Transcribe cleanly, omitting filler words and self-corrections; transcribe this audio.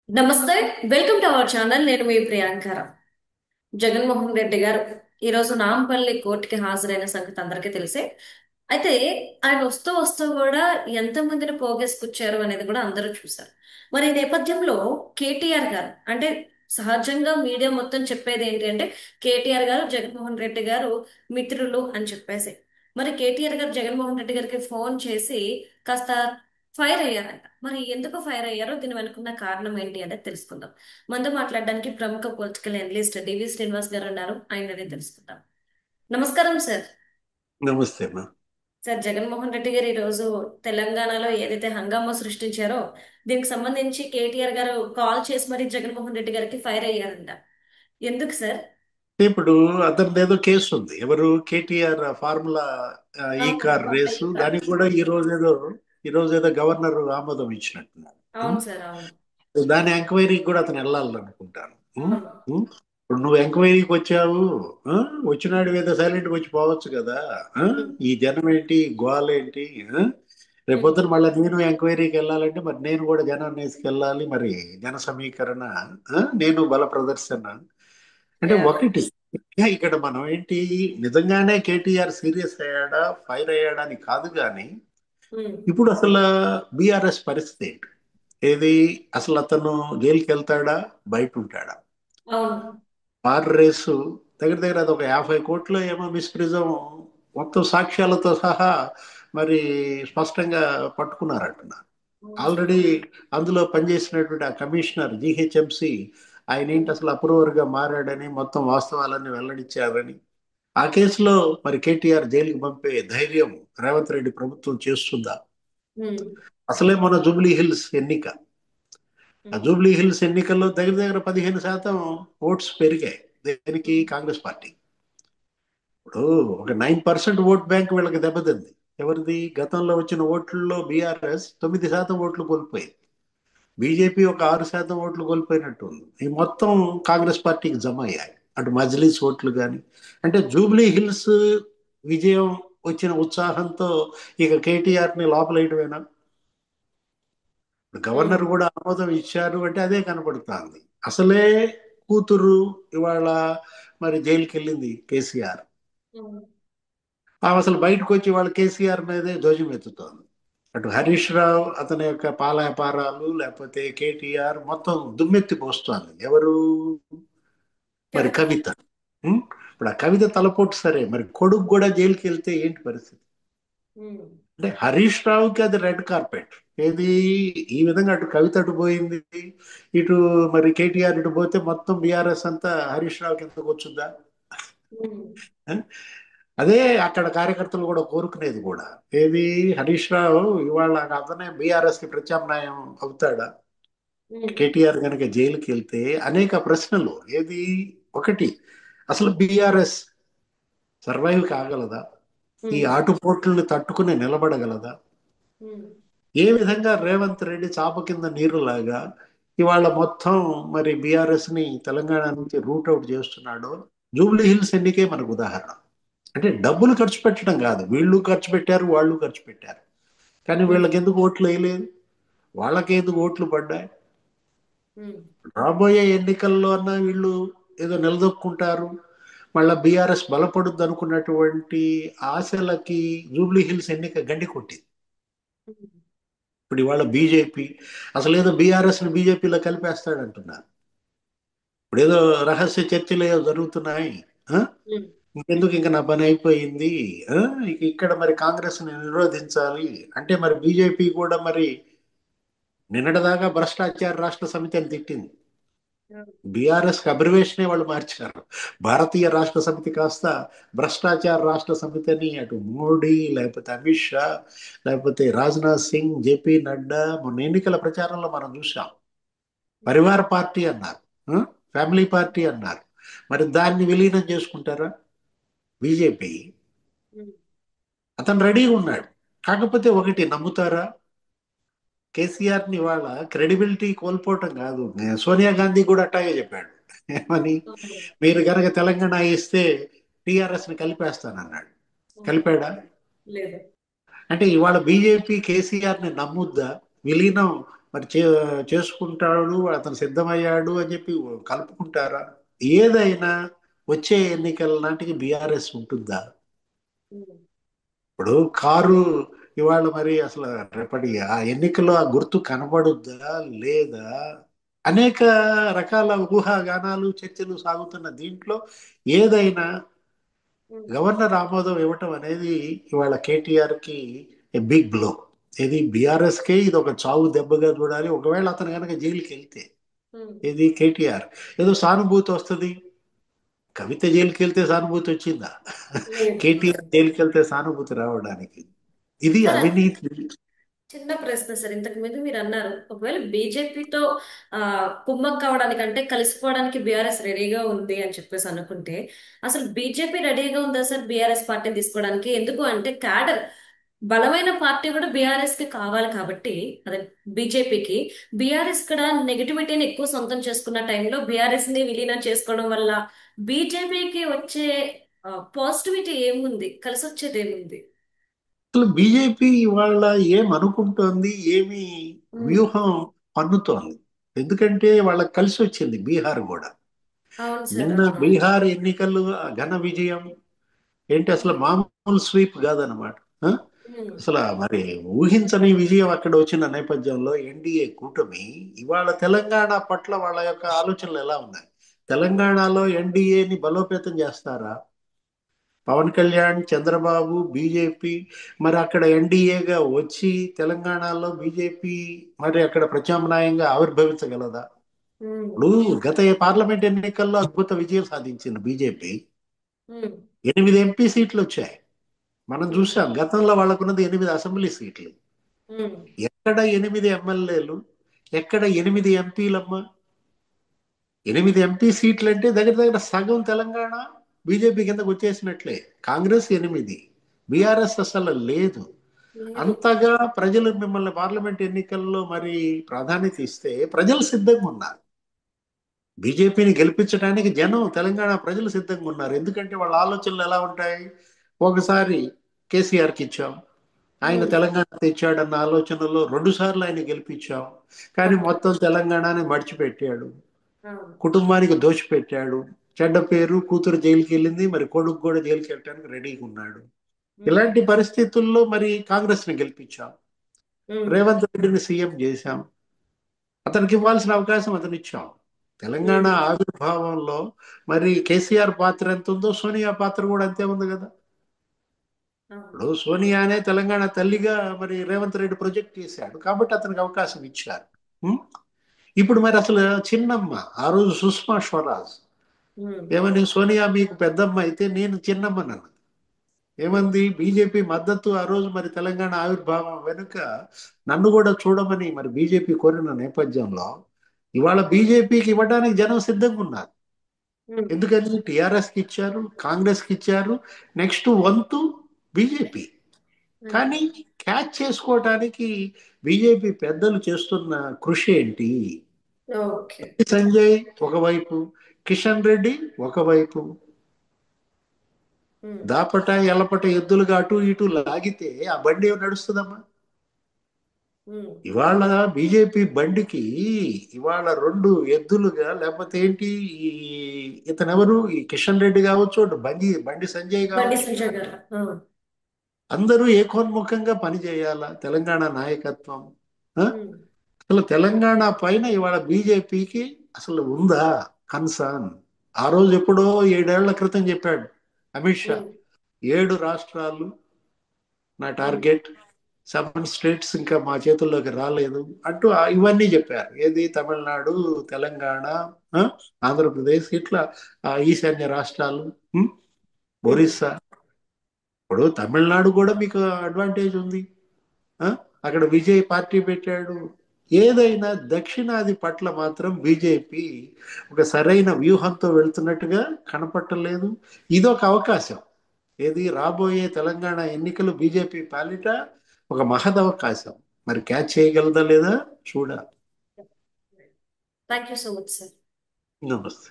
నమస్తే. Welcome to our channel. నేను మీ ప్రియాంకర. జగన్మోహన్ రెడ్డి గారు ఈరోజు నాంపల్లి కోర్టుకి హాజరైన సంగతి అందరికీ తెలిసే. అయితే ఆయన వస్తూ వస్తూ కూడా ఎంతమందిని పోగేసుకొచ్చారు అనేది కూడా అందరూ చూశారు. మరి ఈ నేపథ్యంలో కేటీఆర్ గారు అంటే సహజంగా మీడియా మొత్తం చెప్పేది ఏంటి అంటే కేటీఆర్ గారు జగన్మోహన్ రెడ్డి గారు మిత్రులు అని చెప్పేసి. మరి కేటీఆర్ గారు జగన్మోహన్ రెడ్డి గారికి ఫోన్ చేసి కాస్త ఫైర్ అయ్యారంట. మరి ఎందుకు ఫైర్ అయ్యారో దీని వెనుకున్న కారణం ఏంటి అనేది తెలుసుకుందాం. మనతో మాట్లాడడానికి ప్రముఖ పొలిటికల్ అనలిస్ట్ డివి శ్రీనివాస్ గారు ఉన్నారు. ఆయననే తెలుసుకుందాం. నమస్కారం సార్. నమస్తే అమ్మా. సార్, జగన్మోహన్ రెడ్డి గారు ఈ రోజు తెలంగాణలో ఏదైతే హంగామా సృష్టించారో దీనికి సంబంధించి కేటీఆర్ గారు కాల్ చేసి మరి జగన్మోహన్ రెడ్డి గారికి ఫైర్ అయ్యారంట. ఎందుకు సార్? ఇప్పుడు అతనిది ఏదో కేసు ఉంది. ఎవరు కేటీఆర్ ఫార్ములా ఈ కార్ రేసు దానికి కూడా ఈ రోజు ఏదో గవర్నర్ ఆమోదం ఇచ్చినట్టున్నారు. ఉం? అవును సార్, అవును. దాని ఎంక్వైరీకి కూడా అతను వెళ్ళాలనుకుంటాను. ఉం? అవును. ఉం? ఇప్పుడు నువ్వు ఎంక్వైరీకి వచ్చావు. ఆ? వచ్చినాడు ఏదో సైలెంట్గా వచ్చి పోవచ్చు కదా. ఆ? ఉమ్, ఈ జనం ఏంటి, గోల ఏంటి? ఆ? ఉమ్, రేపొద్దున మళ్ళీ నేను ఎంక్వైరీకి వెళ్ళాలంటే మరి నేను కూడా జనాన్ని వేసుకెళ్ళాలి. మరి జన సమీకరణ, నేను బల ప్రదర్శన అంటే యా. ఒకటి. ఇక్కడ మనం ఏంటి, నిజంగానే కేటీఆర్ సీరియస్ అయ్యాడా, ఫైర్ అయ్యాడా అని కాదు కానీ ఉమ్, ఇప్పుడు అసలు బీఆర్ఎస్ పరిస్థితి ఏంటి, ఏది, అసలు అతను జైలుకి వెళ్తాడా, బయట ఉంటాడా? అవును. కార్ రేసు దగ్గర దగ్గర అది ఒక 50 కోట్లు ఏమో మిస్ప్రిజం, మొత్తం సాక్ష్యాలతో సహా మరి స్పష్టంగా పట్టుకున్నారంటున్నారు. అవును సార్. ఆల్రెడీ అందులో పనిచేసినటువంటి ఆ కమిషనర్ జిహెచ్ఎంసి ఆయన ఏంటి ఉమ్, అసలు అప్రూవర్గా మారాడని, మొత్తం వాస్తవాలన్నీ వెల్లడించారని, ఆ కేసులో మరి కేటీఆర్ జైలుకి పంపే ధైర్యం రేవంత్ రెడ్డి ప్రభుత్వం చేస్తుందా? ఉమ్, అసలే మన జూబ్లీ హిల్స్ ఎన్నిక, ఆ ఉమ్, జూబ్లీ హిల్స్ ఎన్నికల్లో దగ్గర దగ్గర 15% ఓట్స్ పెరిగాయి. దేనికి? ఉమ్, కాంగ్రెస్ పార్టీ. ఇప్పుడు ఒక 9% ఓట్ బ్యాంక్ వీళ్ళకి దెబ్బతింది. ఎవరిది? గతంలో వచ్చిన ఓట్లలో బీఆర్ఎస్ 9% ఓట్లు కోల్పోయింది. బీజేపీ ఒక 6% ఓట్లు కోల్పోయినట్టు ఉంది. ఈ మొత్తం కాంగ్రెస్ పార్టీకి జమ అయ్యాయి. అటు మజ్లిస్ ఓట్లు కానీ, అంటే జూబ్లీ హిల్స్ విజయం వచ్చిన ఉత్సాహంతో ఇక కేటీఆర్ని లోపలేయటమేనా? ఉమ్, గవర్నర్ కూడా ఆమోదం ఇచ్చారు అంటే అదే కనపడుతోంది. అసలే కూతురు ఇవాళ మరి జైలుకి వెళ్ళింది కేసీఆర్. ఉమ్, ఆమె అసలు బయటకు వచ్చి వాళ్ళ కేసీఆర్ మీదే ధ్వజమెత్తుతోంది. అటు హరీష్ రావు అతని యొక్క పాలాపారాలు, లేకపోతే కేటీఆర్ మొత్తం దుమ్మెత్తి పోస్తోంది. ఎవరు? మరి కవిత. కవిత. ఉం? ఇప్పుడు ఆ కవిత తలపోటు సరే, మరి కొడుకు కూడా జైలుకి వెళ్తే ఏంటి పరిస్థితి? ఉమ్, అంటే హరీష్ రావుకి అది రెడ్ కార్పెట్. ఏది? ఈ విధంగా అటు కవిత అటు పోయింది, ఇటు మరి కేటీఆర్ ఇటు పోతే మొత్తం బీఆర్ఎస్ అంతా హరీష్ రావుకి ఎంతకు వచ్చుద్దా? ఉమ్, ఆ? అదే అక్కడ కార్యకర్తలు కూడా కోరుకునేది కూడా. ఏది? హరీష్ రావు ఇవాళ అతనే బీఆర్ఎస్ కి ప్రత్యామ్నాయం అవుతాడా? ఉమ్, కేటీఆర్ కనుక జైలుకి వెళ్తే అనేక ప్రశ్నలు. ఏది? ఒకటి, అసలు బీఆర్ఎస్ సర్వైవ్ కాగలదా? ఈ ఉమ్, ఆటుపోట్లను తట్టుకుని నిలబడగలదా? ఉమ్, ఏ విధంగా రేవంత్ రెడ్డి చాప కింద నీరులాగా ఇవాళ మొత్తం మరి బీఆర్ఎస్ ని తెలంగాణ నుంచి రూట్ అవుట్ చేస్తున్నాడో జూబ్లీ హిల్స్ ఎన్నికే మనకు ఉదాహరణ. అంటే డబ్బులు ఖర్చు పెట్టడం కాదు, వీళ్ళు ఖర్చు పెట్టారు, వాళ్ళు ఖర్చు పెట్టారు, కానీ ఉమ్, వీళ్ళకి ఎందుకు ఓట్లు వేయలేదు, వాళ్ళకి ఎందుకు ఓట్లు పడ్డాయి? ఉమ్, రాబోయే ఎన్నికల్లో అన్నా వీళ్ళు ఏదో నిలదొక్కుంటారు, మళ్ళా బీఆర్ఎస్ బలపడుద్ది అనుకున్నటువంటి ఆశలకి జూబ్లీ హిల్స్ ఎన్నిక గండి కొట్టింది. ఉమ్, ఇప్పుడు ఇవాళ బీజేపీ అసలు ఏదో బీఆర్ఎస్ ని బీజేపీలో కలిపేస్తాడంటున్నారు. ఇప్పుడు ఏదో రహస్య చర్చలు ఏదో జరుగుతున్నాయి. ఆ? ఉమ్, ఇంకెందుకు, ఇంకా నా పని అయిపోయింది. ఆ? ఇక ఇక్కడ మరి కాంగ్రెస్ ని నిరోధించాలి అంటే మరి బీజేపీ కూడా మరి నిన్నటిదాకా భ్రష్టాచార రాష్ట్ర సమితి అని తిట్టింది. బీఆర్ఎస్ కి అబ్రివేషనే వాళ్ళు మార్చారు. భారతీయ రాష్ట్ర సమితి కాస్త భ్రష్టాచార రాష్ట్ర సమితి అని అటు మోడీ, లేకపోతే అమిత్ షా, లేకపోతే రాజ్నాథ్ సింగ్, జేపీ నడ్డా మొన్న ఎన్నికల ప్రచారంలో మనం చూసాం. పరివార పార్టీ అన్నారు, ఆ? ఫ్యామిలీ పార్టీ అన్నారు. మరి దాన్ని విలీనం చేసుకుంటారా బీజేపీ? ఉమ్, అతను రెడీగా ఉన్నాడు. కాకపోతే ఒకటి నమ్ముతారా? కేసీఆర్ ని ఇవాళ క్రెడిబిలిటీ కోల్పోవటం కాదు, సోనియా గాంధీ కూడా అట్టాగే చెప్పాడు. ఏమని? అవును. మీరు కనుక తెలంగాణ ఇస్తే టిఆర్ఎస్ ని కలిపేస్తానన్నాడు. అవును. కలిపాడా? లేదు. అంటే ఇవాళ బీజేపీ కేసీఆర్ ని నమ్ముద్దా? విలీనం మరి చేసుకుంటాడు, అతను సిద్ధమయ్యాడు అని చెప్పి కలుపుకుంటారా? ఏదైనా వచ్చే ఎన్నికల నాటికి బీఆర్ఎస్ ఉంటుందా? ఉమ్, ఇప్పుడు కారు ఇవాళ మరి అసలు రేపటి ఆ ఎన్నికల్లో ఆ గుర్తు కనబడుద్దా లేదా? అనేక రకాల ఊహాగానాలు చర్చలు సాగుతున్న దీంట్లో ఏదైనా ఉమ్, గవర్నర్ ఆమోదం ఇవ్వటం అనేది ఇవాళ కేటీఆర్ కి ఏ బిగ్ బ్లో. ఇది బీఆర్ఎస్ కే ఇది ఒక చావు దెబ్బగా చూడాలి. ఒకవేళ అతను కనుక జైలుకి వెళ్తే ఉమ్. ఇది కేటీఆర్ ఏదో సానుభూతి వస్తుంది. కవిత జైలుకి వెళ్తే సానుభూతి వచ్చిందా? లేదు. కేటీఆర్ జైలుకి వెళ్తే సానుభూతి రావడానికి ఇది సార్, అవినీతి. చిన్న ప్రశ్న సార్. ఇంతకు ముందు మీరు అన్నారు ఒకవేళ బీజేపీతో కుమ్మక్ కావడానికి అంటే కలిసిపోవడానికి బీఆర్ఎస్ రెడీగా ఉంది అని చెప్పేసి అనుకుంటే, అసలు బీజేపీ రెడీగా ఉందా సార్ బీఆర్ఎస్ పార్టీని తీసుకోవడానికి? ఎందుకు అంటే క్యాడర్ బలమైన పార్టీ కూడా బీఆర్ఎస్ కి కావాలి కాబట్టి, అదే బీజేపీకి. బీఆర్ఎస్ కూడా నెగటివిటీని ఎక్కువ సొంతం చేసుకున్న టైంలో బీఆర్ఎస్ ని విలీనం చేసుకోవడం వల్ల బీజేపీకి వచ్చే పాజిటివిటీ ఏముంది, కలిసి వచ్చేది ఏముంది? అసలు బీజేపీ ఇవాళ ఏం అనుకుంటోంది, ఏమి ఉమ్, వ్యూహం పన్నుతోంది? ఎందుకంటే వాళ్ళకి కలిసి వచ్చింది బీహార్ కూడా. అవును సార్. నిన్న బీహార్ ఎన్నికలు ఘన విజయం ఏంటి, అసలు మామూలు స్వీప్ కాదనమాట. ఆ? ఉమ్, అసలు మరి ఊహించని విజయం అక్కడ వచ్చిన నేపథ్యంలో ఎన్డీఏ కూటమి ఇవాళ తెలంగాణ పట్ల వాళ్ళ యొక్క ఆలోచనలు ఎలా ఉన్నాయి? తెలంగాణలో ఎన్డీఏని బలోపేతం చేస్తారా? పవన్ కళ్యాణ్, చంద్రబాబు, బీజేపీ మరి అక్కడ ఎన్డీఏగా వచ్చి తెలంగాణలో బీజేపీ మరి అక్కడ ప్రత్యామ్నాయంగా ఆవిర్భవించగలదా? ఉమ్, ఇప్పుడు గత పార్లమెంట్ ఎన్నికల్లో అద్భుత విజయం సాధించింది బీజేపీ. ఉమ్, 8 ఎంపీ సీట్లు వచ్చాయి. మనం ఉమ్, చూసాం గతంలో వాళ్ళకున్నది 8 అసెంబ్లీ సీట్లు. ఉమ్. ఎక్కడ 8 ఎమ్మెల్యేలు, ఎక్కడ 8 ఎంపీలమ్మా? 8 ఎంపీ సీట్లు అంటే దగ్గర దగ్గర సగం తెలంగాణ బీజేపీ కిందకు వచ్చేసినట్లే. కాంగ్రెస్ 8, బీఆర్ఎస్ అసలు లేదు. లేదు. అంతగా ప్రజలు మిమ్మల్ని పార్లమెంట్ ఎన్నికల్లో మరి ప్రాధాన్యత ఇస్తే ప్రజలు సిద్ధంగా ఉన్నారు. బీజేపీని గెలిపించడానికి జనం తెలంగాణ ప్రజలు సిద్ధంగా ఉన్నారు. ఎందుకంటే వాళ్ళ ఆలోచనలు ఎలా ఉంటాయి? ఒకసారి కేసీఆర్కి ఇచ్చాం, ఆయన ఉమ్, తెలంగాణ తెచ్చాడన్న ఆలోచనలో 2 సార్లు ఆయన గెలిపించాం. కానీ అవును. మొత్తం తెలంగాణని మడిచిపెట్టాడు, అవును. కుటుంబానికి దోచిపెట్టాడు. చెడ్డ పేరు, కూతురు జైలుకి వెళ్ళింది, మరి కొడుకు కూడా జైలుకి వెళ్ళడానికి రెడీగా ఉన్నాడు. ఉమ్, ఇలాంటి పరిస్థితుల్లో మరి కాంగ్రెస్ ని గెలిపించాం, ఉమ్, రేవంత్ రెడ్డిని సీఎం చేశాం, అతనికి ఇవ్వాల్సిన అవకాశం అతను ఇచ్చాం. తెలంగాణ ఉమ్, ఆవిర్భావంలో మరి కేసీఆర్ పాత్ర ఎంత ఉందో సోనియా పాత్ర కూడా అంతే ఉంది కదా. అవును. ఇప్పుడు సోనియానే తెలంగాణ తల్లిగా మరి రేవంత్ రెడ్డి ప్రొజెక్ట్ చేశాడు కాబట్టి అతనికి అవకాశం ఇచ్చారు. ఉం? ఇప్పుడు మరి అసలు చిన్నమ్మ ఆ రోజు సుష్మా స్వరాజ్ ఉమ్, ఏమని, సోనియా మీకు పెద్దమ్మ అయితే నేను చిన్నమ్మనన్న. ఉమ్, ఏమంది బీజేపీ మద్దతు ఆ రోజు మరి తెలంగాణ ఆవిర్భావం వెనుక నన్ను కూడా చూడమని మరి బీజేపీ కోరిన నేపథ్యంలో ఇవాళ బీజేపీకి ఇవ్వడానికి జనం సిద్ధంగా ఉన్నారు. ఉమ్, ఎందుకని టిఆర్ఎస్ కి ఇచ్చారు, కాంగ్రెస్ కి ఇచ్చారు, నెక్స్ట్ వంతు బీజేపీ. ఉమ్. కానీ క్యాచ్ చేసుకోవటానికి బీజేపీ పెద్దలు చేస్తున్న కృషి ఏంటి? ఓకే. సంజయ్ ఒకవైపు, కిషన్ రెడ్డి ఒకవైపు, ఉమ్, దాపట ఎలపట ఎద్దులుగా అటు ఇటు లాగితే ఆ బండి ఏమి నడుస్తుందమ్మా? ఉమ్. ఇవాళ బీజేపీ బండికి ఇవాళ 2 ఎద్దులుగా లేకపోతే ఏంటి, ఈ ఇతనెవరు ఈ కిషన్ రెడ్డి కావచ్చు, అటు బండి సంజయ్ బండి కావచ్చు, సంజయ్ గారు. అందరూ ఏకోన్ముఖంగా పనిచేయాలా తెలంగాణ నాయకత్వం. ఆ? ఉమ్, అసలు తెలంగాణ పైన ఇవాళ బీజేపీకి అసలు ఉందా కన్సర్న్? ఆ రోజు ఎప్పుడో 7 ఏళ్ల క్రితం చెప్పాడు అమిత్ షా, ఉమ్, 7 రాష్ట్రాలు నా ఉమ్, టార్గెట్, 7 స్టేట్స్ ఇంకా మా చేతుల్లోకి రాలేదు అంటూ ఇవన్నీ చెప్పారు. ఏది తమిళనాడు, తెలంగాణ, ఆ, ఆంధ్రప్రదేశ్ ఇట్లా ఈశాన్య రాష్ట్రాలు, ఉం, ఉమ్, ఒరిస్సా. ఇప్పుడు తమిళనాడు కూడా మీకు అడ్వాంటేజ్ ఉంది. ఆ? అక్కడ విజయ్ పార్టీ పెట్టాడు. ఏదైనా దక్షిణాది పట్ల మాత్రం బీజేపీ ఒక సరైన వ్యూహంతో వెళ్తున్నట్టుగా కనపట్టలేదు. ఇదొక అవకాశం. ఏది రాబోయే తెలంగాణ ఎన్నికలు బీజేపీ పాలిట ఒక మహదవకాశం. మరి క్యాచ్ చేయగలదా లేదా చూడాలి. Thank you so much sir. నమస్తే.